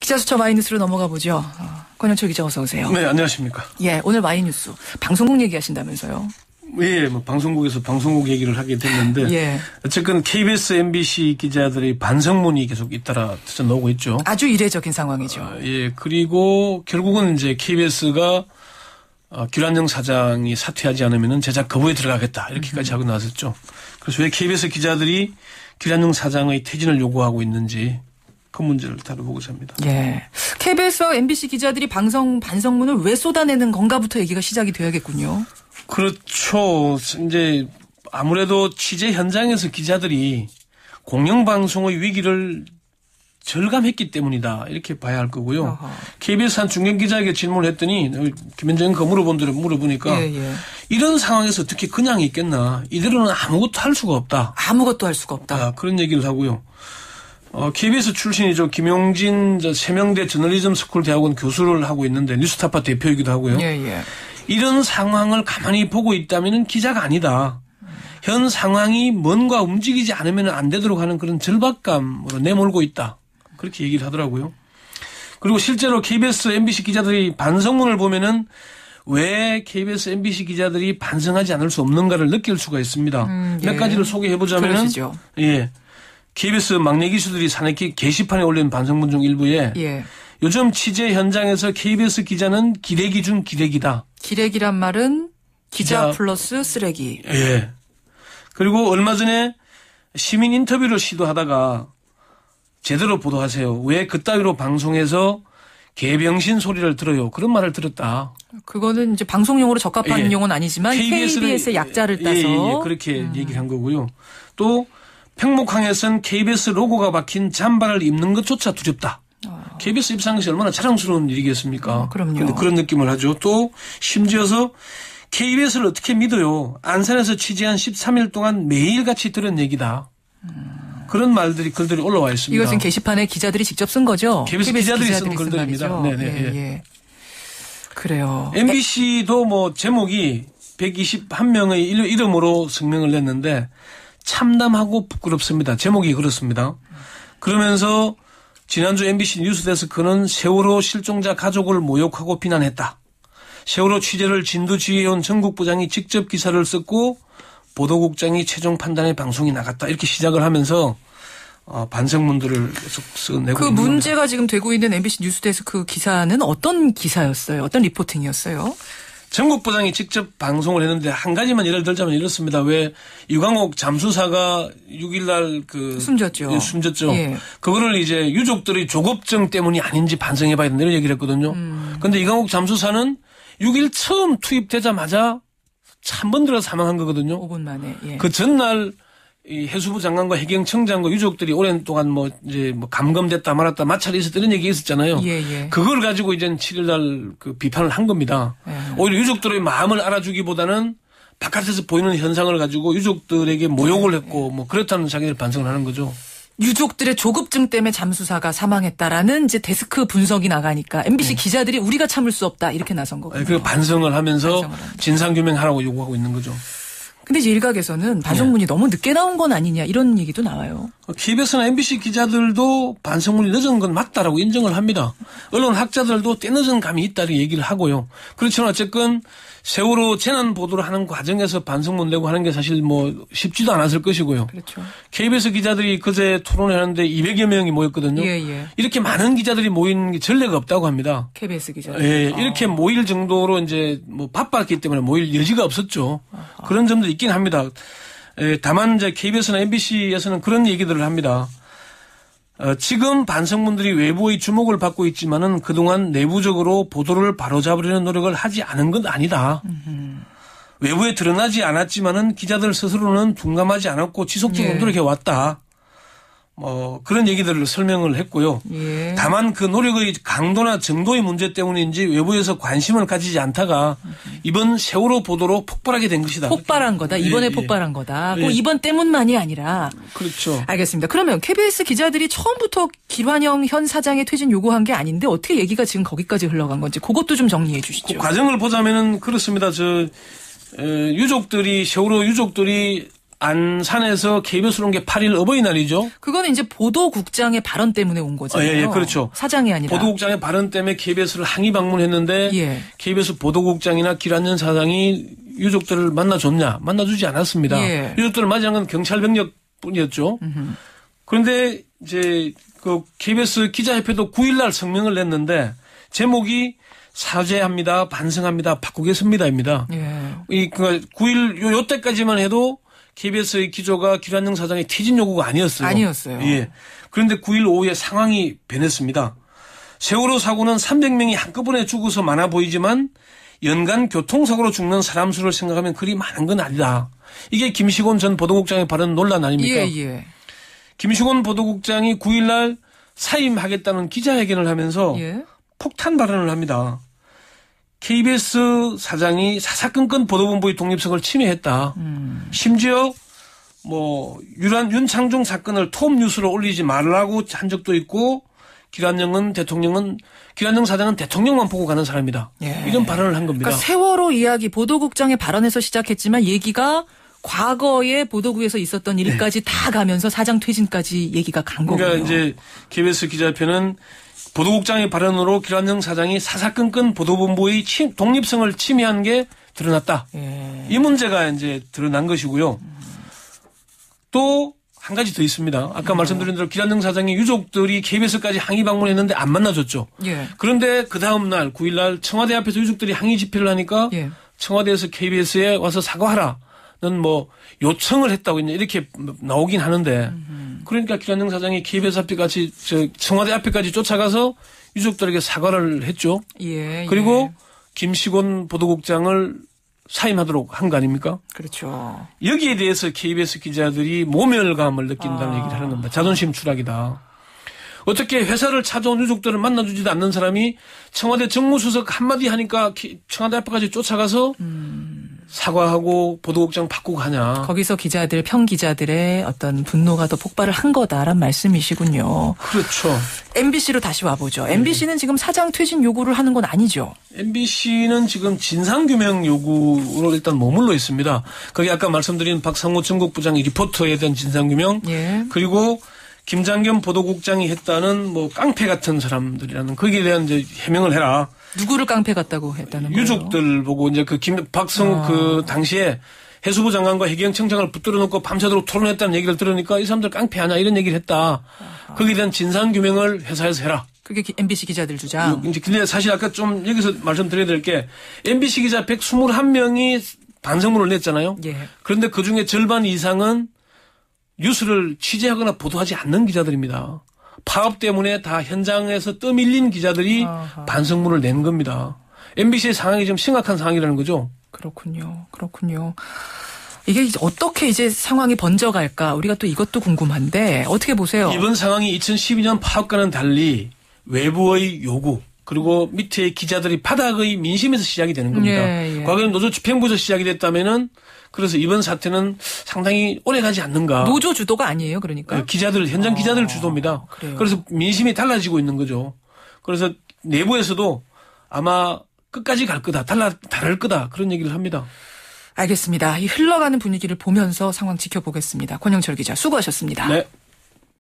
기자수첩 와이뉴스로 넘어가 보죠. 권영철 기자 어서 오세요. 네, 안녕하십니까. 예, 오늘 와이뉴스 방송국 얘기하신다면서요. 예, 뭐 방송국에서 방송국 얘기를 하게 됐는데 예. 어쨌든 KBS, MBC 기자들의 반성문이 계속 잇따라 나오고 있죠. 아주 이례적인 상황이죠. 예, 그리고 결국은 이제 KBS가 규란영 사장이 사퇴하지 않으면 제작 거부에 들어가겠다 이렇게까지 하고 나섰죠. 그래서 왜 KBS 기자들이 규란영 사장의 퇴진을 요구하고 있는지 그 문제를 다뤄보고자 합니다. 예, KBS와 MBC 기자들이 반성문을 왜 쏟아내는 건가부터 얘기가 시작이 돼야겠군요. 그렇죠. 이제 아무래도 취재 현장에서 기자들이 공영방송의 위기를 절감했기 때문이다. 이렇게 봐야 할 거고요. 어허. KBS 한 중견 기자에게 질문을 했더니 김현정 그 물어보니까 이런 상황에서 어떻게 그냥 있겠나. 이대로는 아무것도 할 수가 없다. 아무것도 할 수가 없다. 그런 얘기를 하고요. KBS 출신이죠. 김용진 세명대 저널리즘 스쿨 대학원 교수를 하고 있는데 뉴스타파 대표이기도 하고요. 예. 이런 상황을 가만히 보고 있다면 기자가 아니다. 현 상황이 뭔가 움직이지 않으면 안 되도록 하는 그런 절박감으로 내몰고 있다. 그렇게 얘기를 하더라고요. 그리고 실제로 KBS, MBC 기자들이 반성문을 보면은 왜 KBS, MBC 기자들이 반성하지 않을 수 없는가를 느낄 수가 있습니다. 몇 가지를 소개해 보자면은 그러시죠. 예. KBS 막내 기수들이 사내기 게시판에 올린 반성문 중 일부에 요즘 취재 현장에서 KBS 기자는 기레기 중 기레기다. 기레기란 말은 기자 플러스 쓰레기. 예. 그리고 얼마 전에 시민 인터뷰를 시도하다가 제대로 보도하세요. 왜 그따위로 방송에서 개병신 소리를 들어요. 그런 말을 들었다. 그거는 이제 방송용으로 적합한 용어는 아니지만 KBS의 약자를 따서 그렇게 얘기를 한 거고요. 또 평목항에선 KBS 로고가 박힌 잠바를 입는 것조차 두렵다. KBS 입상에서 얼마나 자랑스러운 일이겠습니까? 그럼요. 그런데 그런 느낌을 하죠. 또 심지어서 KBS를 어떻게 믿어요? 안산에서 취재한 13일 동안 매일같이 들은 얘기다. 그런 글들이 올라와 있습니다. 이것은 게시판에 기자들이 직접 쓴 거죠? KBS 기자들이 쓴 글들입니다. 네. 그래요. MBC도 뭐 제목이 121명의 이름으로 성명을 냈는데 참담하고 부끄럽습니다. 제목이 그렇습니다. 그러면서 지난주 MBC 뉴스데스크는 세월호 실종자 가족을 모욕하고 비난했다. 세월호 취재를 진두지휘해온 전국부장이 직접 기사를 썼고 보도국장이 최종 판단의 방송이 나갔다. 이렇게 시작을 하면서 반성문들을 계속 써내고 그 있는 문제가 겁니다. 지금 되고 있는 MBC 뉴스데스크 기사는 어떤 기사였어요? 어떤 리포팅이었어요? 전국부장이 직접 방송을 했는데 한 가지만 예를 들자면 이렇습니다. 왜 유광옥 잠수사가 6일날 숨졌죠. 숨졌죠. 예. 그거를 이제 유족들의 조급증 때문이 아닌지 반성해봐야 된다 이런 얘기를 했거든요. 그런데 유광옥 잠수사는 6일 처음 투입되자마자 한 번 들어 사망한 거거든요. 5분 만에. 예. 그 전날 이 해수부 장관과 해경청장과 유족들이 오랜 동안 감금됐다 말았다 마찰이 있었다 이런 얘기 있었잖아요. 예. 그걸 가지고 이제 7일날 그 비판을 한 겁니다. 오히려 유족들의 마음을 알아주기보다는 바깥에서 보이는 현상을 가지고 유족들에게 모욕을 했고 그렇다는 자기들 반성을 하는 거죠. 유족들의 조급증 때문에 잠수사가 사망했다라는 이제 데스크 분석이 나가니까 MBC 기자들이 우리가 참을 수 없다 이렇게 나선 거군요. 그 반성을 하면서 진상규명하라고 요구하고 있는 거죠. 근데 이제 일각에서는 반성문이 너무 늦게 나온 건 아니냐 이런 얘기도 나와요. KBS나 MBC 기자들도 반성문이 늦은 건 맞다라고 인정을 합니다. 언론 학자들도 때늦은 감이 있다고 얘기를 하고요. 그렇지만 어쨌든 세월호 재난 보도를 하는 과정에서 반성문 내고 하는 게 사실 쉽지도 않았을 것이고요. 그렇죠. KBS 기자들이 그제 토론을 하는데 200여 명이 모였거든요. 예. 이렇게 많은 기자들이 모이는 게 전례가 없다고 합니다. KBS 기자들. 예, 이렇게 모일 정도로 이제 바빴기 때문에 모일 여지가 없었죠. 그런 점도 있긴 합니다. 다만 이제 KBS나 MBC에서는 그런 얘기들을 합니다. 지금 반성문들이 외부의 주목을 받고 있지만은 그동안 내부적으로 보도를 바로잡으려는 노력을 하지 않은 건 아니다. 외부에 드러나지 않았지만은 기자들 스스로는 둔감하지 않았고 지속적으로 노력해 왔다. 그런 얘기들을 설명을 했고요. 예. 다만 그 노력의 강도나 정도의 문제 때문인지 외부에서 관심을 가지지 않다가 이번 세월호 보도로 폭발하게 된 것이다. 폭발한 거다. 이번에 폭발한 거다. 꼭 이번 때문만이 아니라. 그렇죠. 알겠습니다. 그러면 KBS 기자들이 처음부터 길환영 현 사장의 퇴진 요구한 게 아닌데 어떻게 얘기가 지금 거기까지 흘러간 건지 그것도 좀 정리해 주시죠. 그 과정을 보자면은 그렇습니다. 유족들이 세월호 유족들이 안산에서 KBS로 온 게 8일 어버이날이죠. 그거는 이제 보도국장의 발언 때문에 온 거잖아요. 예, 그렇죠. 사장이 아니라. 보도국장의 발언 때문에 KBS를 항의 방문했는데 예. KBS 보도국장이나 길안녕 사장이 유족들을 만나줬냐? 만나주지 않았습니다. 예. 유족들을 맞이한 건 경찰 병력뿐이었죠. 그런데 이제 그 KBS 기자협회도 9일날 성명을 냈는데 제목이 사죄합니다, 반성합니다, 바꾸겠습니다입니다. 예. 그 9일 요 때까지만 해도 KBS의 기조가 길안녕 사장의 퇴진 요구가 아니었어요. 아니었어요. 예. 그런데 9일 오후에 상황이 변했습니다. 세월호 사고는 300명이 한꺼번에 죽어서 많아 보이지만 연간 교통사고로 죽는 사람 수를 생각하면 그리 많은 건 아니다. 이게 김시곤 전 보도국장의 발언 논란 아닙니까? 예. 김시곤 보도국장이 9일날 사임하겠다는 기자회견을 하면서 예. 폭탄 발언을 합니다. KBS 사장이 사사건건 보도본부의 독립성을 침해했다. 심지어 윤창중 사건을 톱뉴스로 올리지 말라고 한 적도 있고 길안녕 사장은 대통령만 보고 가는 사람이다. 예. 이런 발언을 한 겁니다. 그러니까 세월호 이야기 보도국장의 발언에서 시작했지만 얘기가 과거에 보도국에서 있었던 일까지 다 가면서 사장 퇴진까지 얘기가 간 거고요. 그러니까 이제 KBS 기자협회는 보도국장의 발언으로 길안녕 사장이 사사건건 보도본부의 독립성을 침해한 게 드러났다. 예. 이 문제가 이제 드러난 것이고요. 또 한 가지 더 있습니다. 아까 말씀드린 대로 길안녕 사장의 유족들이 KBS까지 항의 방문했는데 안 만나줬죠. 예. 그런데 그 다음 날 9일 날 청와대 앞에서 유족들이 항의 집회를 하니까 예. 청와대에서 KBS에 와서 사과하라. 는 요청을 했다고 이렇게 나오긴 하는데 그러니까 길안녕 사장이 KBS 앞에까지 청와대 앞에까지 쫓아가서 유족들에게 사과를 했죠. 예. 그리고 김시곤 보도국장을 사임하도록 한 거 아닙니까? 그렇죠. 여기에 대해서 KBS 기자들이 모멸감을 느낀다는 얘기를 하는 겁니다. 자존심 추락이다. 어떻게 회사를 찾아온 유족들을 만나주지도 않는 사람이 청와대 정무수석 한마디 하니까 청와대 앞에까지 쫓아가서 사과하고 보도국장 바꾸고 하냐. 거기서 평기자들의 어떤 분노가 더 폭발을 한 거다란 말씀이시군요. 그렇죠. MBC로 다시 와보죠. MBC는 지금 사장 퇴진 요구를 하는 건 아니죠? MBC는 지금 진상규명 요구로 일단 머물러 있습니다. 거기 아까 말씀드린 박상호 전국부장의 리포터에 대한 진상규명. 예. 그리고 김장겸 보도국장이 했다는 깡패 같은 사람들이라는 거기에 대한 이제 해명을 해라. 누구를 깡패 같다고 했다는 거예요? 유족들 보고 이제 박성호 당시에 해수부 장관과 해경청장을 붙들어 놓고 밤새도록 토론했다는 얘기를 들으니까 이 사람들 깡패 아냐 이런 얘기를 했다. 거기에 대한 진상 규명을 회사에서 해라. 그게 MBC 기자들 주장. 근데 사실 아까 좀 여기서 말씀드려야 될 게 MBC 기자 121명이 반성문을 냈잖아요. 예. 그런데 그중에 절반 이상은 뉴스를 취재하거나 보도하지 않는 기자들입니다. 파업 때문에 다 현장에서 떠밀린 기자들이 반성문을 낸 겁니다. MBC의 상황이 좀 심각한 상황이라는 거죠. 그렇군요. 이게 어떻게 이제 상황이 번져갈까? 우리가 또 이것도 궁금한데 어떻게 보세요? 이번 상황이 2012년 파업과는 달리 외부의 요구 그리고 밑에 기자들이 바닥의 민심에서 시작이 되는 겁니다. 예. 과거에 노조 집행부에서 시작이 됐다면은 그래서 이번 사태는 상당히 오래 가지 않는가. 노조 주도가 아니에요, 그러니까? 현장 기자들 주도입니다. 그래요. 그래서 민심이 달라지고 있는 거죠. 그래서 내부에서도 아마 끝까지 갈 거다, 다를 거다 그런 얘기를 합니다. 알겠습니다. 이 흘러가는 분위기를 보면서 상황 지켜보겠습니다. 권영철 기자 수고하셨습니다. 네.